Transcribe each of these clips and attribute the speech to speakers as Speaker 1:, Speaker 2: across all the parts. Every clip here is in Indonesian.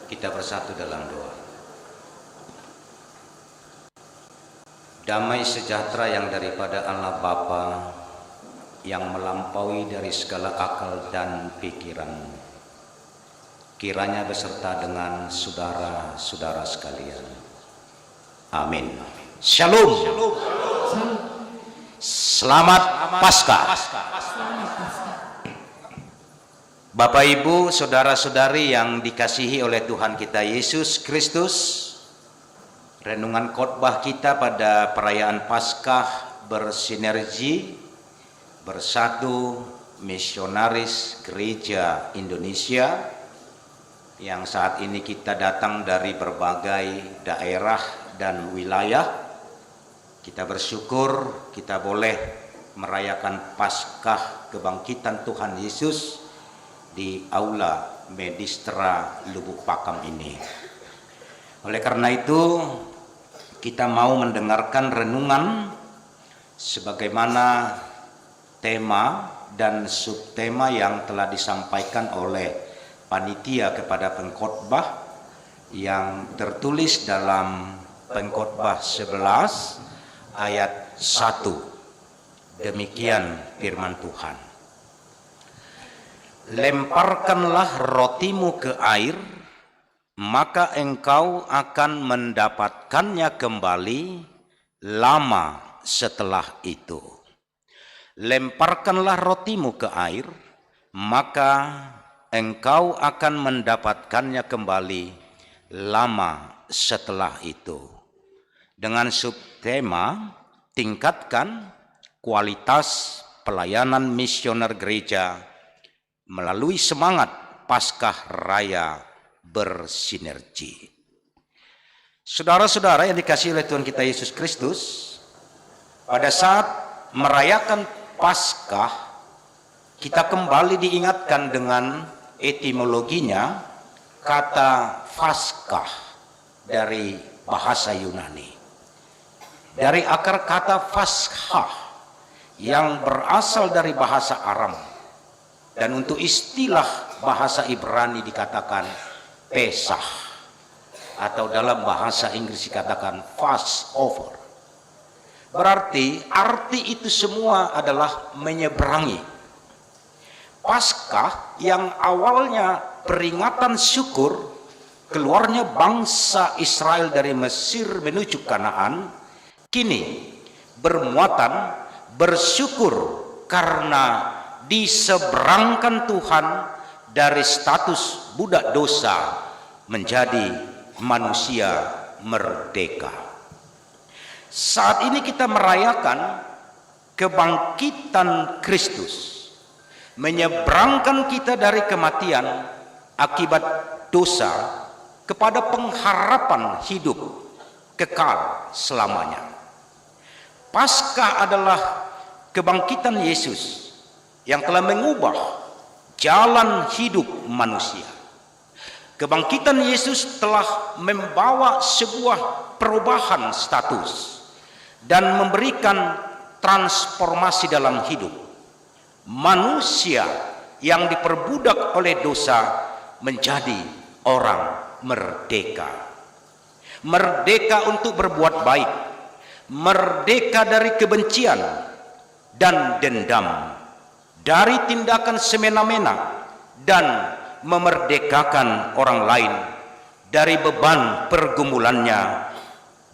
Speaker 1: Kita bersatu dalam doa. Damai sejahtera yang daripada Allah Bapa, yang melampaui dari segala akal dan pikiran, kiranya beserta dengan saudara-saudara sekalian. Amin. Shalom. Selamat Paskah. Bapak Ibu, saudara-saudari yang dikasihi oleh Tuhan kita Yesus Kristus, renungan khotbah kita pada perayaan Paskah bersinergi bersatu misionaris Gereja Indonesia yang saat ini kita datang dari berbagai daerah dan wilayah. Kita bersyukur kita boleh merayakan Paskah kebangkitan Tuhan Yesus di Aula Medistra Lubuk Pakam ini. Oleh karena itu, kita mau mendengarkan renungan sebagaimana tema dan subtema yang telah disampaikan oleh panitia kepada pengkhotbah yang tertulis dalam Pengkhotbah 11 ayat 1. Demikian firman Tuhan. Lemparkanlah rotimu ke air, maka engkau akan mendapatkannya kembali lama setelah itu. Lemparkanlah rotimu ke air, maka engkau akan mendapatkannya kembali lama setelah itu. Dengan subtema, tingkatkan kualitas pelayanan misioner gereja melalui semangat Paskah Raya bersinergi. Saudara-saudara yang dikasihi oleh Tuhan kita Yesus Kristus, pada saat merayakan Paskah, kita kembali diingatkan dengan etimologinya kata Paskah dari bahasa Yunani. Dari akar kata Paskah yang berasal dari bahasa Aram. Dan untuk istilah bahasa Ibrani dikatakan Pesah, atau dalam bahasa Inggris dikatakan Passover. Berarti arti itu semua adalah menyeberangi. Paskah yang awalnya peringatan syukur keluarnya bangsa Israel dari Mesir menuju Kanaan, kini bermuatan bersyukur karena diseberangkan Tuhan dari status budak dosa menjadi manusia merdeka. Saat ini kita merayakan kebangkitan Kristus, menyeberangkan kita dari kematian akibat dosa kepada pengharapan hidup kekal selamanya. Paskah adalah kebangkitan Yesus yang telah mengubah jalan hidup manusia. Kebangkitan Yesus telah membawa sebuah perubahan status dan memberikan transformasi dalam hidup. Manusia yang diperbudak oleh dosa menjadi orang merdeka. Merdeka untuk berbuat baik, merdeka dari kebencian dan dendam, dari tindakan semena-mena, dan memerdekakan orang lain dari beban pergumulannya,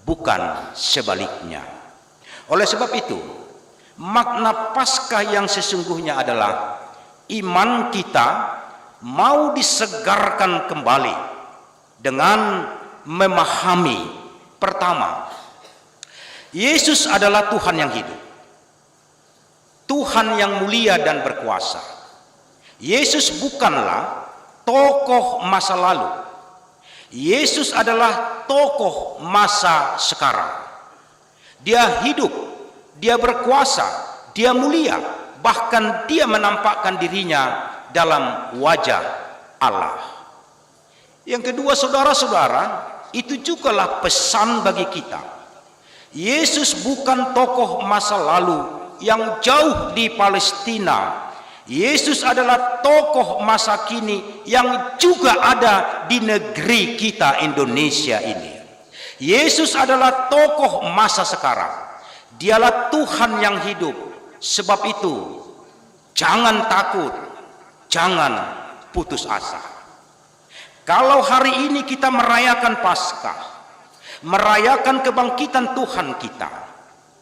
Speaker 1: bukan sebaliknya. Oleh sebab itu, makna Paskah yang sesungguhnya adalah iman kita mau disegarkan kembali dengan memahami, pertama, Yesus adalah Tuhan yang hidup, Tuhan yang mulia dan berkuasa. Yesus bukanlah tokoh masa lalu. Yesus adalah tokoh masa sekarang. Dia hidup, dia berkuasa, dia mulia, bahkan dia menampakkan dirinya dalam wajah Allah. Yang kedua, saudara-saudara, itu jugalah pesan bagi kita. Yesus bukan tokoh masa lalu yang jauh di Palestina, Yesus adalah tokoh masa kini yang juga ada di negeri kita Indonesia ini. Yesus adalah tokoh masa sekarang. Dialah Tuhan yang hidup. Sebab itu, jangan takut, jangan putus asa. Kalau hari ini kita merayakan Paskah, merayakan kebangkitan Tuhan kita,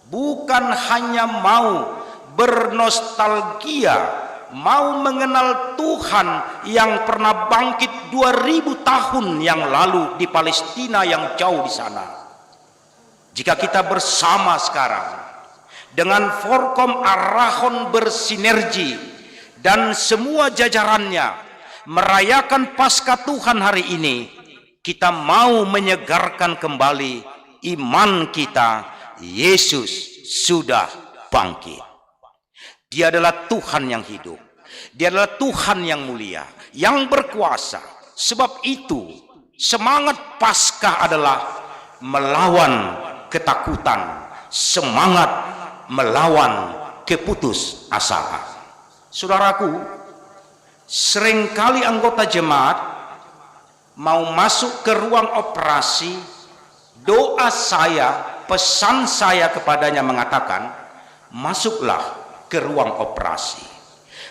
Speaker 1: bukan hanya mau bernostalgia, mau mengenal Tuhan yang pernah bangkit 2000 tahun yang lalu di Palestina yang jauh di sana. Jika kita bersama sekarang dengan Forkom Arahon bersinergi dan semua jajarannya merayakan Paskah Tuhan hari ini, kita mau menyegarkan kembali iman kita. Yesus sudah bangkit. Dia adalah Tuhan yang hidup. Dia adalah Tuhan yang mulia, yang berkuasa. Sebab itu, semangat Paskah adalah melawan ketakutan, semangat melawan keputusasaan. Saudaraku, seringkali anggota jemaat mau masuk ke ruang operasi, doa saya, pesan saya kepadanya mengatakan, masuklah ke ruang operasi.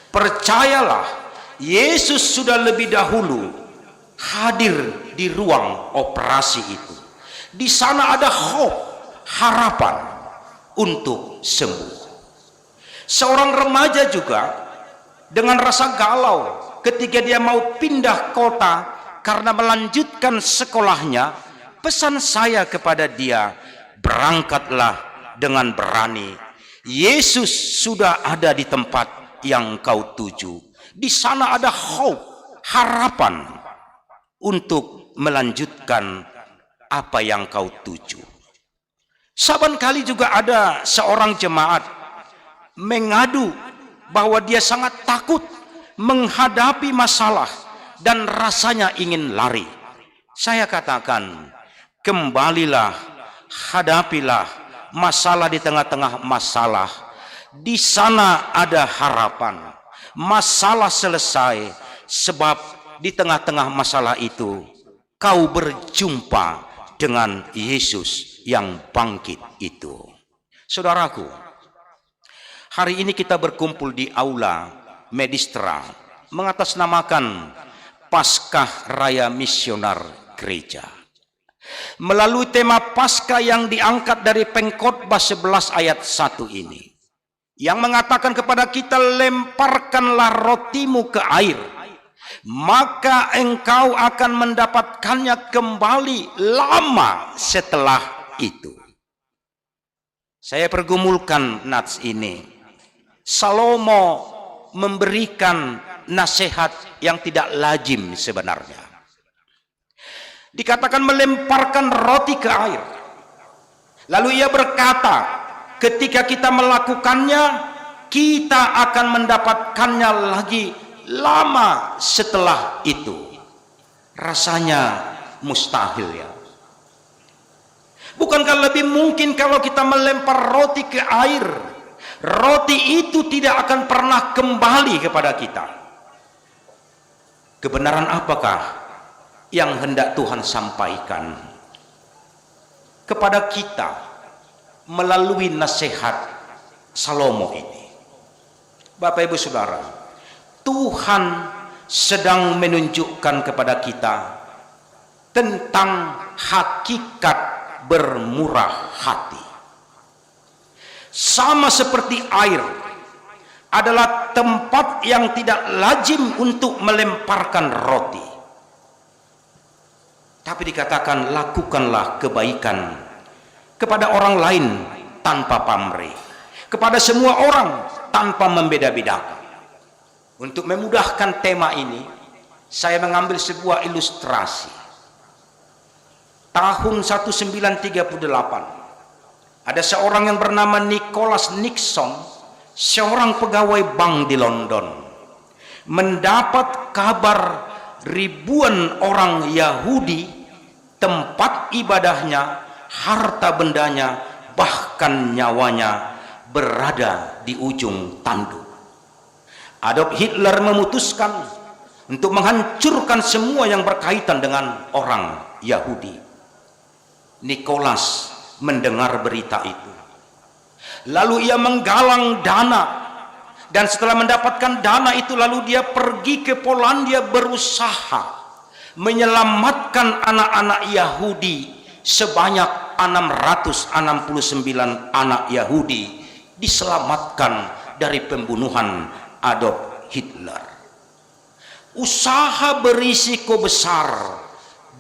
Speaker 1: Percayalah, Yesus sudah lebih dahulu hadir di ruang operasi itu. Di sana ada hope, harapan untuk sembuh. Seorang remaja juga dengan rasa galau ketika dia mau pindah kota karena melanjutkan sekolahnya, pesan saya kepada dia, berangkatlah dengan berani. Yesus sudah ada di tempat yang kau tuju. Di sana ada hope, harapan untuk melanjutkan apa yang kau tuju. Saban kali juga ada seorang jemaat mengadu bahwa dia sangat takut menghadapi masalah dan rasanya ingin lari. Saya katakan, kembalilah, hadapilah masalah di tengah-tengah masalah. Di sana ada harapan. Masalah selesai, sebab di tengah-tengah masalah itu kau berjumpa dengan Yesus yang bangkit itu. Saudaraku, hari ini kita berkumpul di aula Medistra mengatasnamakan Paskah Raya Misionar Gereja. Melalui tema Paskah yang diangkat dari Pengkhotbah 11 ayat 1 ini, yang mengatakan kepada kita, lemparkanlah rotimu ke air, maka engkau akan mendapatkannya kembali lama setelah itu. Saya pergumulkan nats ini. Salomo memberikan nasihat yang tidak lazim sebenarnya. Dikatakan melemparkan roti ke air. Lalu ia berkata, ketika kita melakukannya, kita akan mendapatkannya lagi lama setelah itu. Rasanya mustahil ya. Bukankah lebih mungkin kalau kita melempar roti ke air, roti itu tidak akan pernah kembali kepada kita? Kebenaran apakah yang hendak Tuhan sampaikan kepada kita melalui nasihat Salomo ini? Bapak Ibu Saudara, Tuhan sedang menunjukkan kepada kita tentang hakikat bermurah hati. Sama seperti air adalah tempat yang tidak lazim untuk melemparkan roti. Tapi dikatakan, lakukanlah kebaikan kepada orang lain tanpa pamrih, kepada semua orang tanpa membeda-bedakan. Untuk memudahkan tema ini, saya mengambil sebuah ilustrasi. Tahun 1938, ada seorang yang bernama Nicholas Nixon, seorang pegawai bank di London, mendapat kabar ribuan orang Yahudi, tempat ibadahnya, harta bendanya, bahkan nyawanya berada di ujung tanduk. Adolf Hitler memutuskan untuk menghancurkan semua yang berkaitan dengan orang Yahudi. Nicholas mendengar berita itu. Lalu ia menggalang dana, dan setelah mendapatkan dana itu lalu dia pergi ke Polandia berusaha menyelamatkan anak-anak Yahudi. Sebanyak 669 anak Yahudi diselamatkan dari pembunuhan Adolf Hitler. Usaha berisiko besar.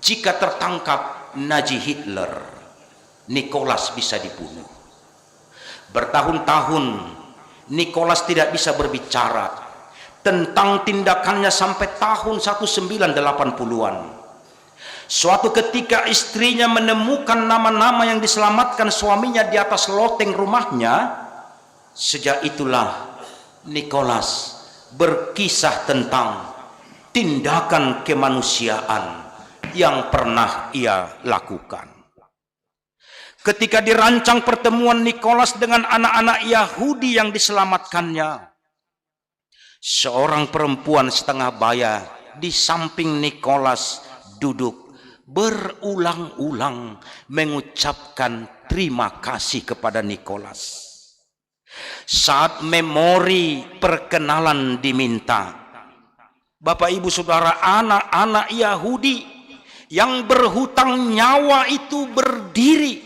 Speaker 1: Jika tertangkap Nazi Hitler, Nicholas bisa dibunuh. Bertahun-tahun Nicholas tidak bisa berbicara tentang tindakannya sampai tahun 1980-an. Suatu ketika istrinya menemukan nama-nama yang diselamatkan suaminya di atas loteng rumahnya. Sejak itulah Nicholas berkisah tentang tindakan kemanusiaan yang pernah ia lakukan. Ketika dirancang pertemuan Nicholas dengan anak-anak Yahudi yang diselamatkannya, seorang perempuan setengah baya di samping Nicholas duduk berulang-ulang mengucapkan terima kasih kepada Nicholas. Saat memori perkenalan diminta, Bapak Ibu Saudara, anak-anak Yahudi yang berhutang nyawa itu berdiri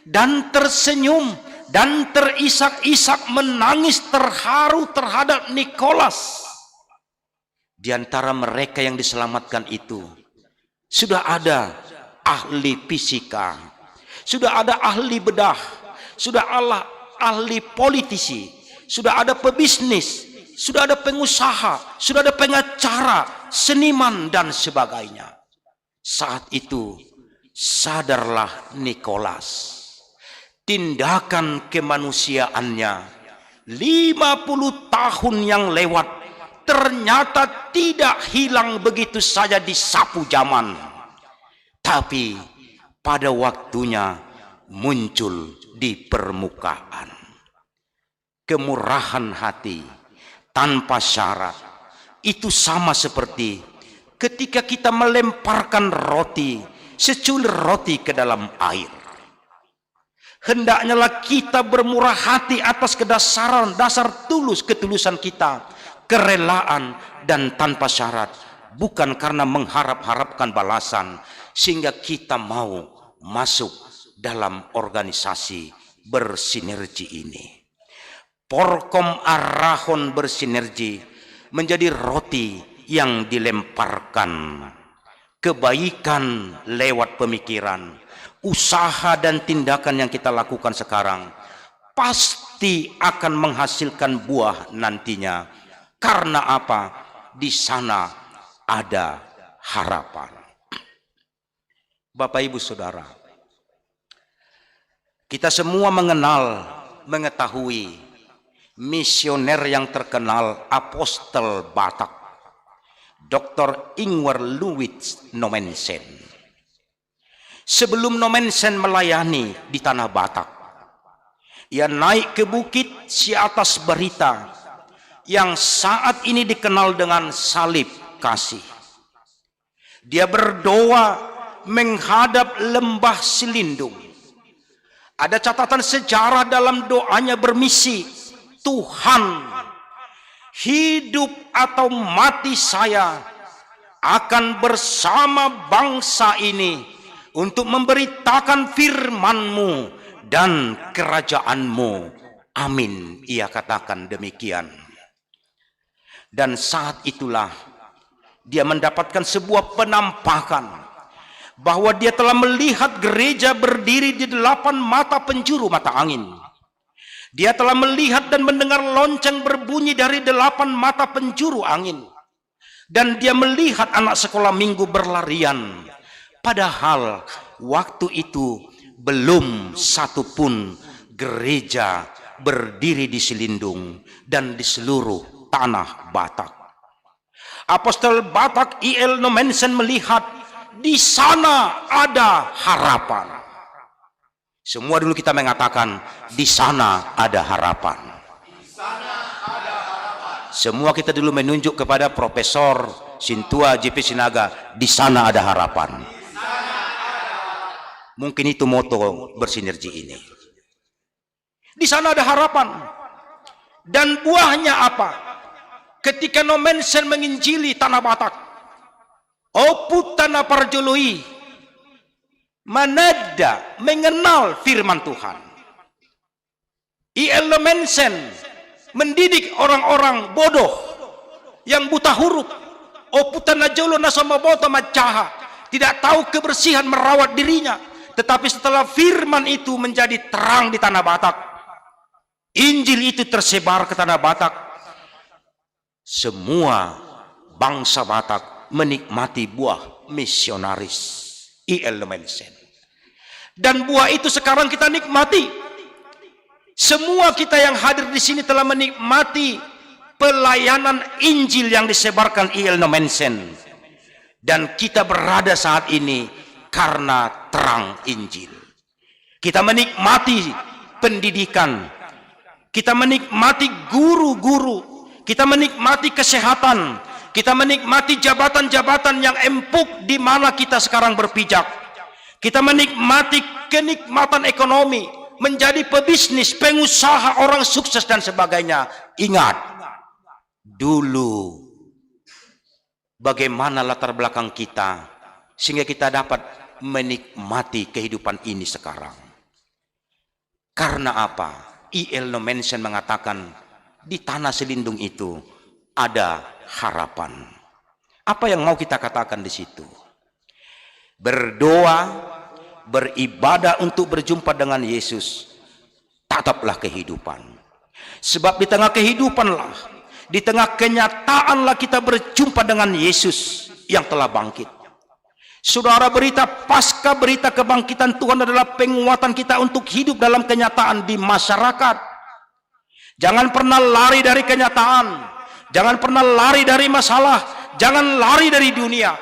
Speaker 1: dan tersenyum dan terisak-isak menangis terharu terhadap Nicholas. Di antara mereka yang diselamatkan itu sudah ada ahli fisika, sudah ada ahli bedah, sudah ada ahli politisi, sudah ada pebisnis, sudah ada pengusaha, sudah ada pengacara, seniman dan sebagainya. Saat itu sadarlah Nicholas, tindakan kemanusiaannya 50 tahun yang lewat ternyata tidak hilang begitu saja disapu zaman, tapi pada waktunya muncul di permukaan. Kemurahan hati tanpa syarat itu sama seperti ketika kita melemparkan roti, secuil roti ke dalam air. Hendaknya kita bermurah hati atas dasar ketulusan kita, kerelaan dan tanpa syarat, bukan karena mengharap-harapkan balasan sehingga kita mau masuk dalam organisasi bersinergi ini. Porkom arahon bersinergi menjadi roti yang dilemparkan. Kebaikan lewat pemikiran, usaha dan tindakan yang kita lakukan sekarang pasti akan menghasilkan buah nantinya. Karena apa? Di sana ada harapan. Bapak Ibu Saudara, kita semua mengetahui misioner yang terkenal, Apostel Batak, Dr. Ingvar Louis Nommensen. Sebelum Nommensen melayani di tanah Batak, ia naik ke bukit si atas Barita yang saat ini dikenal dengan salib kasih. Dia berdoa menghadap lembah Silindung. Ada catatan sejarah dalam doanya bermisi, Tuhan, hidup atau mati saya akan bersama bangsa ini untuk memberitakan firman-Mu dan kerajaan-Mu. Amin. Ia katakan demikian. Dan saat itulah dia mendapatkan sebuah penampakan bahwa dia telah melihat gereja berdiri di 8 mata penjuru mata angin. Dia telah melihat dan mendengar lonceng berbunyi dari 8 mata penjuru angin. Dan dia melihat anak sekolah minggu berlarian. Padahal waktu itu belum satupun gereja berdiri di Silindung dan di seluruh tanah Batak. Apostel Batak I.L. Nommensen melihat di sana ada harapan. Semua dulu kita mengatakan di sana ada harapan. Di sana ada harapan. semua kita dulu menunjuk kepada Profesor Sintua JP Sinaga, di sana ada harapan. Mungkin itu moto bersinergi ini. Di sana ada harapan. Dan buahnya apa? Ketika Nomensen menginjili tanah Batak, Opu tanah Parjoloi manada mengenal firman Tuhan. I.L. Nomensen mendidik orang-orang bodoh yang buta huruf. Opu tanah Jolo nasama bota macaha, tidak tahu kebersihan merawat dirinya. Tetapi setelah firman itu menjadi terang di tanah Batak, Injil itu tersebar ke tanah Batak, semua bangsa Batak menikmati buah misionaris I.L. Nomensen. Dan buah itu sekarang kita nikmati. Semua kita yang hadir di sini telah menikmati pelayanan Injil yang disebarkan I.L. Nomensen. Dan kita berada saat ini karena terang Injil. Kita menikmati pendidikan, kita menikmati guru-guru, kita menikmati kesehatan, kita menikmati jabatan-jabatan yang empuk di mana kita sekarang berpijak. Kita menikmati kenikmatan ekonomi, menjadi pebisnis, pengusaha, orang sukses dan sebagainya. Ingat, dulu bagaimana latar belakang kita sehingga kita dapat menikmati kehidupan ini sekarang. Karena apa? I.L. Nomensen mengatakan di tanah selindung itu ada harapan. Apa yang mau kita katakan di situ? Berdoa, beribadah untuk berjumpa dengan Yesus, tataplah kehidupan. Sebab di tengah kehidupanlah, di tengah kenyataanlah kita berjumpa dengan Yesus yang telah bangkit. Saudara, berita pasca berita kebangkitan Tuhan adalah penguatan kita untuk hidup dalam kenyataan di masyarakat. Jangan pernah lari dari kenyataan, jangan pernah lari dari masalah, jangan lari dari dunia.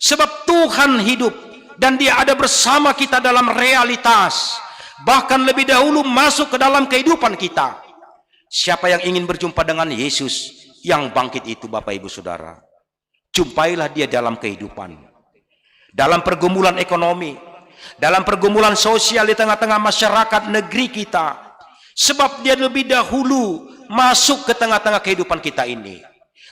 Speaker 1: Sebab Tuhan hidup dan Dia ada bersama kita dalam realitas, bahkan lebih dahulu masuk ke dalam kehidupan kita. Siapa yang ingin berjumpa dengan Yesus yang bangkit itu, Bapak Ibu Saudara, jumpailah Dia dalam kehidupan, dalam pergumulan ekonomi, dalam pergumulan sosial di tengah-tengah masyarakat negeri kita. Sebab Dia lebih dahulu masuk ke tengah-tengah kehidupan kita ini.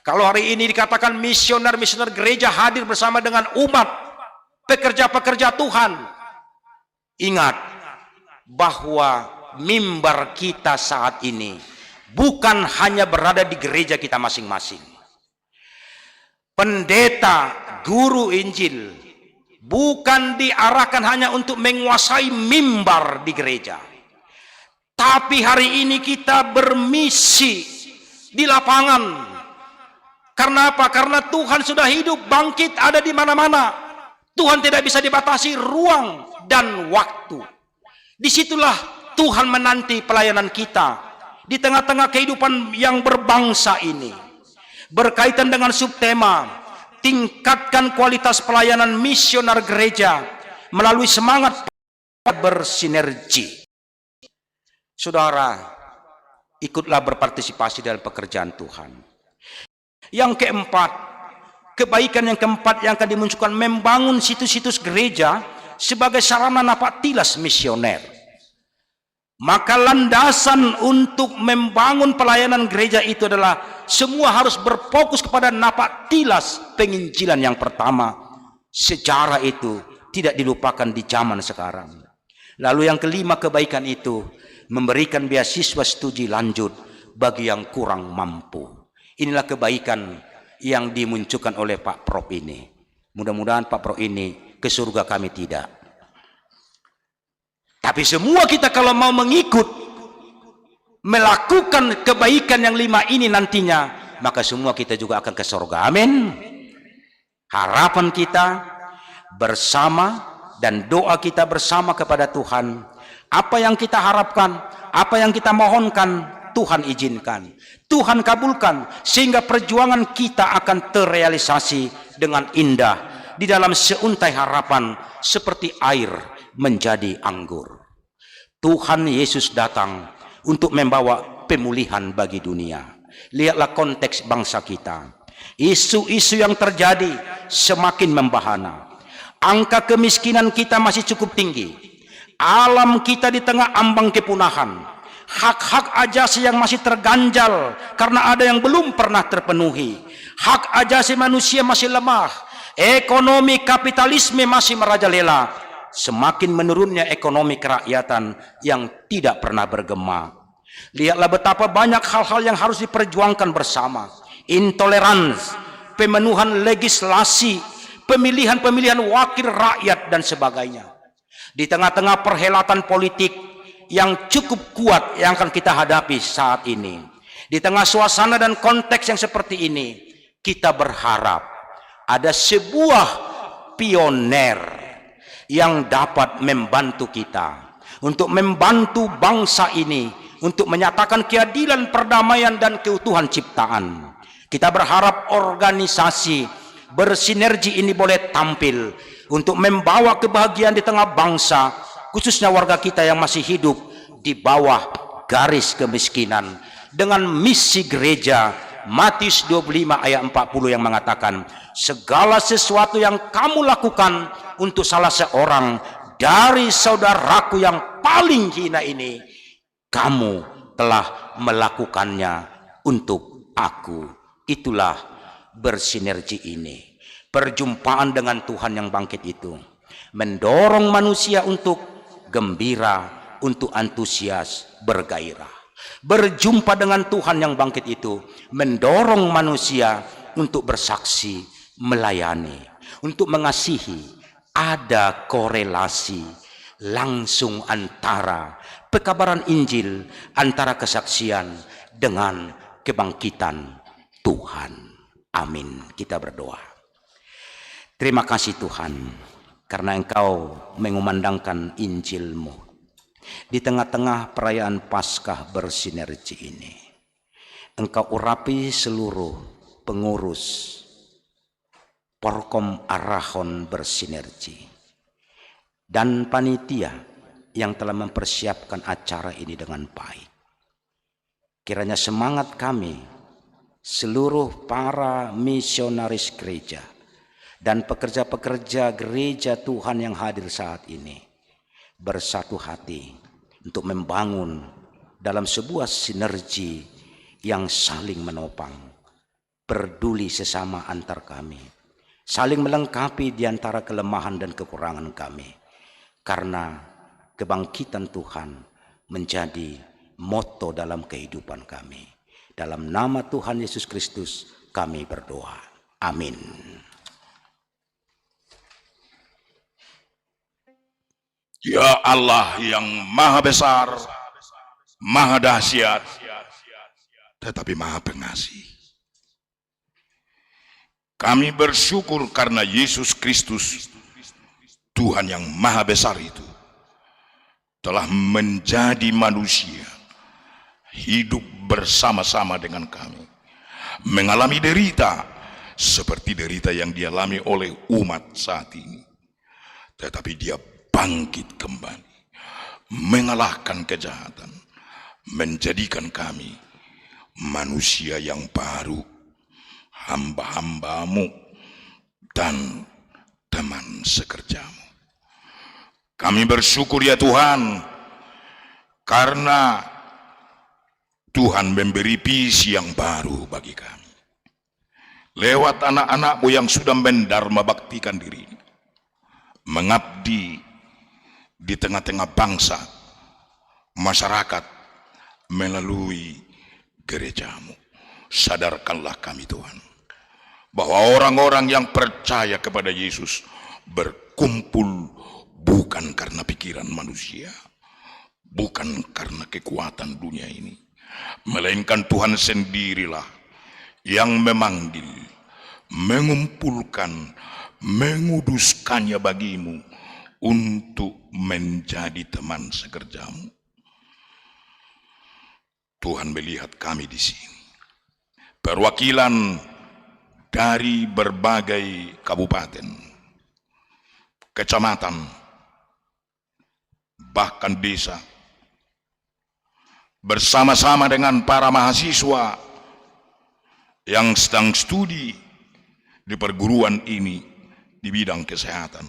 Speaker 1: Kalau hari ini dikatakan misioner-misioner gereja hadir bersama dengan umat, pekerja-pekerja Tuhan, ingat bahwa mimbar kita saat ini bukan hanya berada di gereja kita masing-masing. Pendeta, guru Injil bukan diarahkan hanya untuk menguasai mimbar di gereja, tapi hari ini kita bermisi di lapangan. Karena apa? Karena Tuhan sudah hidup, bangkit, ada di mana-mana. Tuhan tidak bisa dibatasi ruang dan waktu. Disitulah Tuhan menanti pelayanan kita di tengah-tengah kehidupan yang berbangsa ini. Berkaitan dengan subtema, tingkatkan kualitas pelayanan misioner gereja melalui semangat bersinergi. Saudara, ikutlah berpartisipasi dalam pekerjaan Tuhan. Yang keempat, kebaikan yang keempat yang akan dimunculkan, membangun situs-situs gereja sebagai sarana napak tilas misioner. Maka landasan untuk membangun pelayanan gereja itu adalah semua harus berfokus kepada napak tilas penginjilan yang pertama. Sejarah itu tidak dilupakan di zaman sekarang. Lalu yang kelima, kebaikan itu memberikan beasiswa studi lanjut bagi yang kurang mampu. Inilah kebaikan yang dimunculkan oleh Pak Prof ini. Mudah-mudahan Pak Prof ini ke surga, kami tidak. Tapi semua kita kalau mau mengikut, melakukan kebaikan yang lima ini nantinya, maka semua kita juga akan ke surga. Amin. Harapan kita bersama dan doa kita bersama kepada Tuhan. Apa yang kita harapkan, apa yang kita mohonkan, Tuhan izinkan, Tuhan kabulkan, sehingga perjuangan kita akan terrealisasi dengan indah di dalam seuntai harapan seperti air menjadi anggur. Tuhan Yesus datang untuk membawa pemulihan bagi dunia. Lihatlah konteks bangsa kita. Isu-isu yang terjadi semakin membahana. Angka kemiskinan kita masih cukup tinggi. Alam kita di tengah ambang kepunahan. Hak-hak ajasi yang masih terganjal karena ada yang belum pernah terpenuhi. Hak ajasi manusia masih lemah. Ekonomi kapitalisme masih merajalela. Semakin menurunnya ekonomi kerakyatan yang tidak pernah bergema. Lihatlah betapa banyak hal-hal yang harus diperjuangkan bersama. Intoleransi, pemenuhan legislasi, pemilihan-pemilihan wakil rakyat dan sebagainya. Di tengah-tengah perhelatan politik yang cukup kuat yang akan kita hadapi saat ini, di tengah suasana dan konteks yang seperti ini, kita berharap ada sebuah pioner yang dapat membantu kita untuk membantu bangsa ini untuk menyatakan keadilan, perdamaian dan keutuhan ciptaan. Kita berharap organisasi bersinergi ini boleh tampil untuk membawa kebahagiaan di tengah bangsa, khususnya warga kita yang masih hidup di bawah garis kemiskinan, dengan misi gereja Matius 25 ayat 40 yang mengatakan, segala sesuatu yang kamu lakukan untuk salah seorang dari saudaraku yang paling hina ini, kamu telah melakukannya untuk aku. Itulah bersinergi ini. Perjumpaan dengan Tuhan yang bangkit itu mendorong manusia untuk gembira, untuk antusias, bergairah. Berjumpa dengan Tuhan yang bangkit itu mendorong manusia untuk bersaksi, melayani, untuk mengasihi. Ada korelasi langsung antara pekabaran Injil, antara kesaksian dengan kebangkitan Tuhan. Amin. Kita berdoa. Terima kasih Tuhan, karena Engkau mengumandangkan Injil-Mu di tengah-tengah perayaan Paskah bersinergi ini. Engkau urapi seluruh pengurus Porkom Arahon bersinergi dan panitia yang telah mempersiapkan acara ini dengan baik. Kiranya semangat kami, seluruh para misionaris gereja dan pekerja-pekerja gereja Tuhan yang hadir saat ini, bersatu hati untuk membangun dalam sebuah sinergi yang saling menopang, peduli sesama antar kami, saling melengkapi di antara kelemahan dan kekurangan kami, karena kebangkitan Tuhan menjadi moto dalam kehidupan kami. Dalam nama Tuhan Yesus Kristus kami berdoa. Amin.
Speaker 2: Ya Allah yang maha besar, maha dahsyat, tetapi maha pengasih. Kami bersyukur karena Yesus Kristus, Tuhan yang maha besar itu, telah menjadi manusia, hidup bersama-sama dengan kami, mengalami derita seperti derita yang dialami oleh umat saat ini, tetapi dia bangkit kembali, mengalahkan kejahatan, menjadikan kami manusia yang baru, hamba-hambamu dan teman sekerjamu. Kami bersyukur ya Tuhan, karena Tuhan memberi visi yang baru bagi kami. Lewat anak-anak-Mu yang sudah mendharma baktikan diri, mengabdi di tengah-tengah bangsa, masyarakat, melalui gereja-Mu. Sadarkanlah kami Tuhan, bahwa orang-orang yang percaya kepada Yesus berkumpul bukan karena pikiran manusia, bukan karena kekuatan dunia ini, melainkan Tuhan sendirilah yang memanggil, mengumpulkan, menguduskannya bagimu untuk menjadi teman sekerjamu. Tuhan melihat kami di sini, perwakilan dari berbagai kabupaten, kecamatan, bahkan desa, bersama-sama dengan para mahasiswa yang sedang studi di perguruan ini di bidang kesehatan.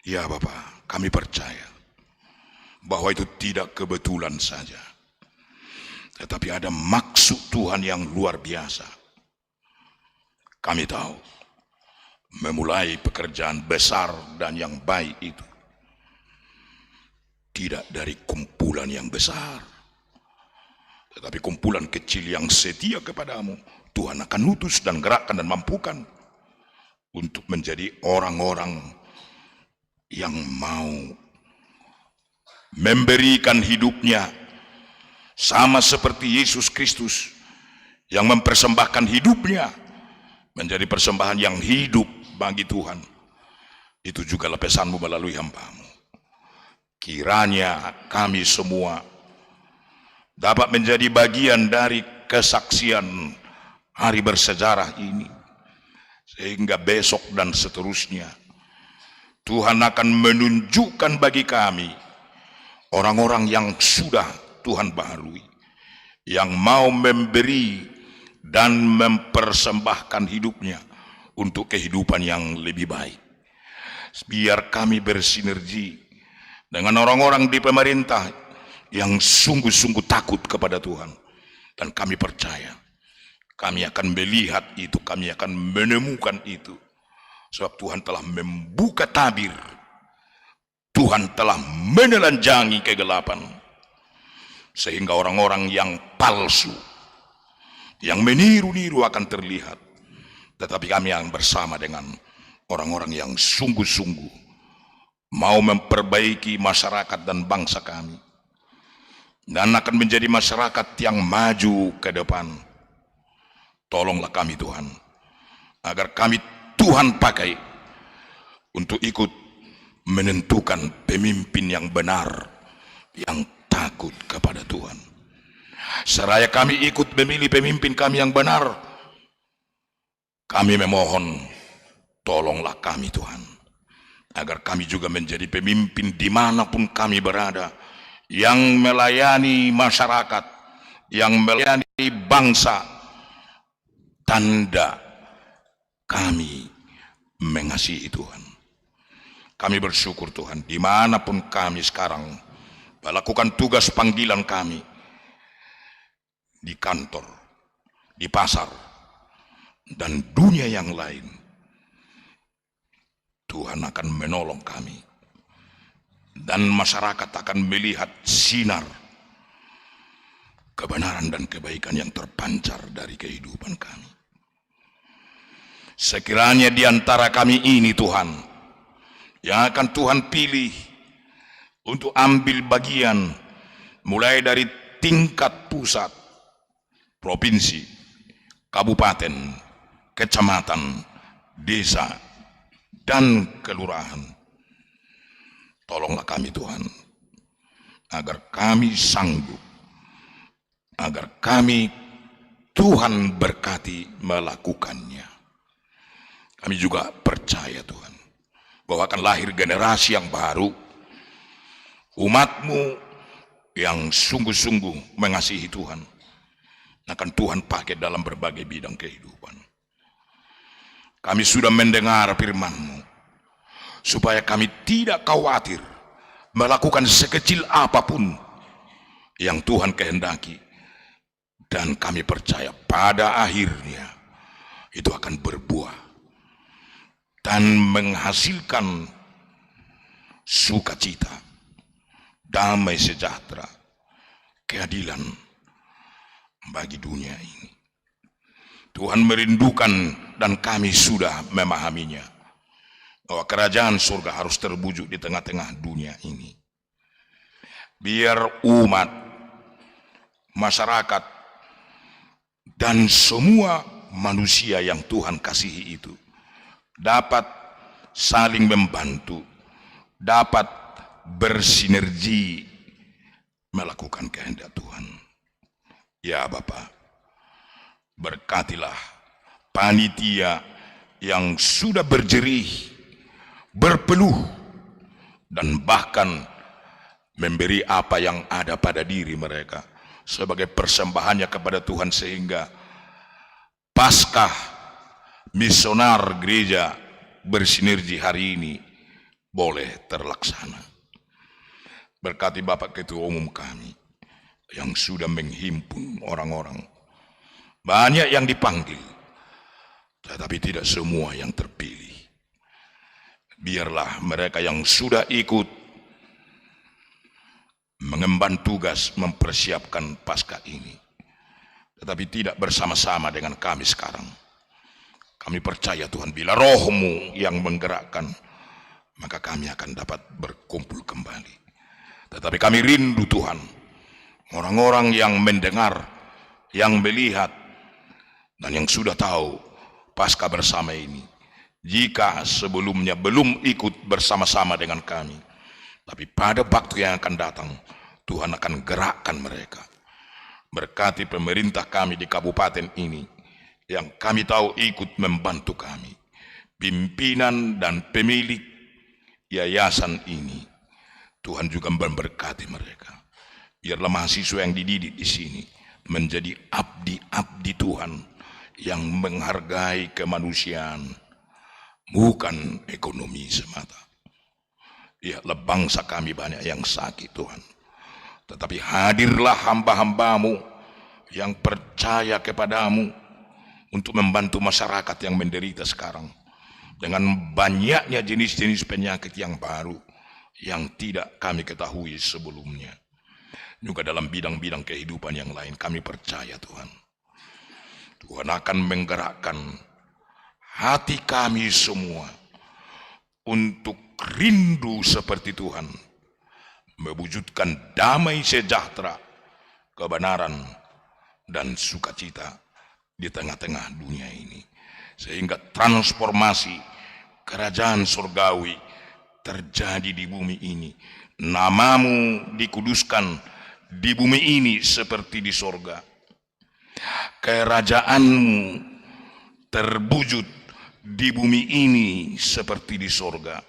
Speaker 2: Ya Bapak, kami percaya bahwa itu tidak kebetulan saja, tetapi ada maksud Tuhan yang luar biasa. Kami tahu memulai pekerjaan besar dan yang baik itu tidak dari kumpulan yang besar, tetapi kumpulan kecil yang setia kepadamu. Tuhan akan utus dan gerakkan dan mampukan untuk menjadi orang-orang yang mau memberikan hidupnya sama seperti Yesus Kristus yang mempersembahkan hidupnya menjadi persembahan yang hidup bagi Tuhan. Itu juga pesanmu melalui hamba-Mu. Kiranya kami semua dapat menjadi bagian dari kesaksian hari bersejarah ini, sehingga besok dan seterusnya Tuhan akan menunjukkan bagi kami orang-orang yang sudah Tuhan baharui, yang mau memberi dan mempersembahkan hidupnya untuk kehidupan yang lebih baik. Biar kami bersinergi dengan orang-orang di pemerintah yang sungguh-sungguh takut kepada Tuhan. Dan kami percaya, kami akan melihat itu, kami akan menemukan itu. Sebab Tuhan telah membuka tabir, Tuhan telah menelanjangi kegelapan, sehingga orang-orang yang palsu, yang meniru-niru akan terlihat. Tetapi kami yang bersama dengan orang-orang yang sungguh-sungguh mau memperbaiki masyarakat dan bangsa kami, dan akan menjadi masyarakat yang maju ke depan. Tolonglah kami Tuhan, agar kami Tuhan pakai untuk ikut menentukan pemimpin yang benar, yang takut kepada Tuhan. Seraya kami ikut memilih pemimpin kami yang benar, kami memohon, tolonglah kami Tuhan, agar kami juga menjadi pemimpin dimanapun kami berada, yang melayani masyarakat, yang melayani bangsa, tanda kami mengasihi Tuhan. Kami bersyukur Tuhan, dimanapun kami sekarang melakukan tugas panggilan kami, di kantor, di pasar, dan dunia yang lain, Tuhan akan menolong kami, dan masyarakat akan melihat sinar kebenaran dan kebaikan yang terpancar dari kehidupan kami. Sekiranya di antara kami ini Tuhan, yang akan Tuhan pilih untuk ambil bagian, mulai dari tingkat pusat, provinsi, kabupaten, kecamatan, desa, dan kelurahan. Tolonglah kami Tuhan, agar kami sanggup, agar kami Tuhan berkati melakukannya. Kami juga percaya Tuhan, bahwa akan lahir generasi yang baru, umat-Mu yang sungguh-sungguh mengasihi Tuhan, akan Tuhan pakai dalam berbagai bidang kehidupan. Kami sudah mendengar firman-Mu, supaya kami tidak khawatir melakukan sekecil apapun yang Tuhan kehendaki. Dan kami percaya pada akhirnya itu akan berbuah dan menghasilkan sukacita, damai sejahtera, keadilan bagi dunia ini. Tuhan merindukan, dan kami sudah memahaminya, bahwa kerajaan surga harus terwujud di tengah-tengah dunia ini. Biar umat, masyarakat, dan semua manusia yang Tuhan kasihi itu dapat saling membantu, dapat bersinergi melakukan kehendak Tuhan. Ya Bapa, berkatilah panitia yang sudah berjerih, berpeluh, dan bahkan memberi apa yang ada pada diri mereka sebagai persembahannya kepada Tuhan, sehingga Paskah misionar gereja bersinergi hari ini boleh terlaksana. Berkati Bapak Ketua Umum kami yang sudah menghimpun orang-orang. Banyak yang dipanggil, tetapi tidak semua yang terpilih. Biarlah mereka yang sudah ikut mengemban tugas mempersiapkan Paskah ini, tetapi tidak bersama-sama dengan kami sekarang. Kami percaya Tuhan, bila Roh-Mu yang menggerakkan, maka kami akan dapat berkumpul kembali. Tetapi kami rindu Tuhan, orang-orang yang mendengar, yang melihat, dan yang sudah tahu Paskah bersama ini. Jika sebelumnya belum ikut bersama-sama dengan kami, tapi pada waktu yang akan datang, Tuhan akan gerakkan mereka. Berkati pemerintah kami di kabupaten ini, yang kami tahu ikut membantu kami. Pimpinan dan pemilik yayasan ini, Tuhan juga memberkati mereka. Biarlah mahasiswa yang dididik di sini menjadi abdi-abdi Tuhan yang menghargai kemanusiaan, bukan ekonomi semata. Lihatlah bangsa kami banyak yang sakit Tuhan, tetapi hadirlah hamba-hambamu yang percaya kepadamu untuk membantu masyarakat yang menderita sekarang dengan banyaknya jenis-jenis penyakit yang baru yang tidak kami ketahui sebelumnya. Juga dalam bidang-bidang kehidupan yang lain kami percaya Tuhan, Tuhan akan menggerakkan hati kami semua untuk rindu seperti Tuhan, mewujudkan damai sejahtera, kebenaran, dan sukacita di tengah-tengah dunia ini. Sehingga transformasi kerajaan surgawi terjadi di bumi ini. Namamu dikuduskan di bumi ini seperti di sorga. Kerajaanmu terwujud di bumi ini seperti di sorga.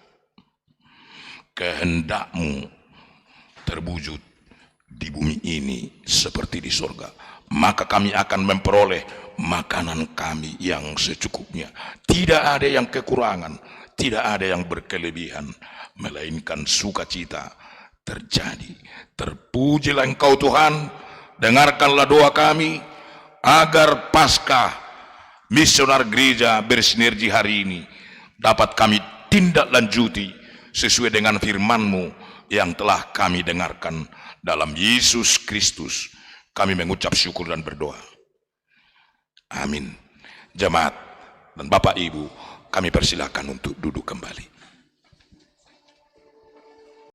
Speaker 2: Kehendakmu terwujud di bumi ini seperti di sorga. Maka kami akan memperoleh makanan kami yang secukupnya. Tidak ada yang kekurangan, tidak ada yang berkelebihan, melainkan sukacita terjadi. Terpujilah Engkau Tuhan, dengarkanlah doa kami, agar Paskah misionar gereja bersinergi hari ini dapat kami tindak lanjuti sesuai dengan firman-Mu yang telah kami dengarkan. Dalam Yesus Kristus kami mengucap syukur dan berdoa. Amin. Jemaat dan Bapak Ibu, kami persilakan untuk duduk kembali.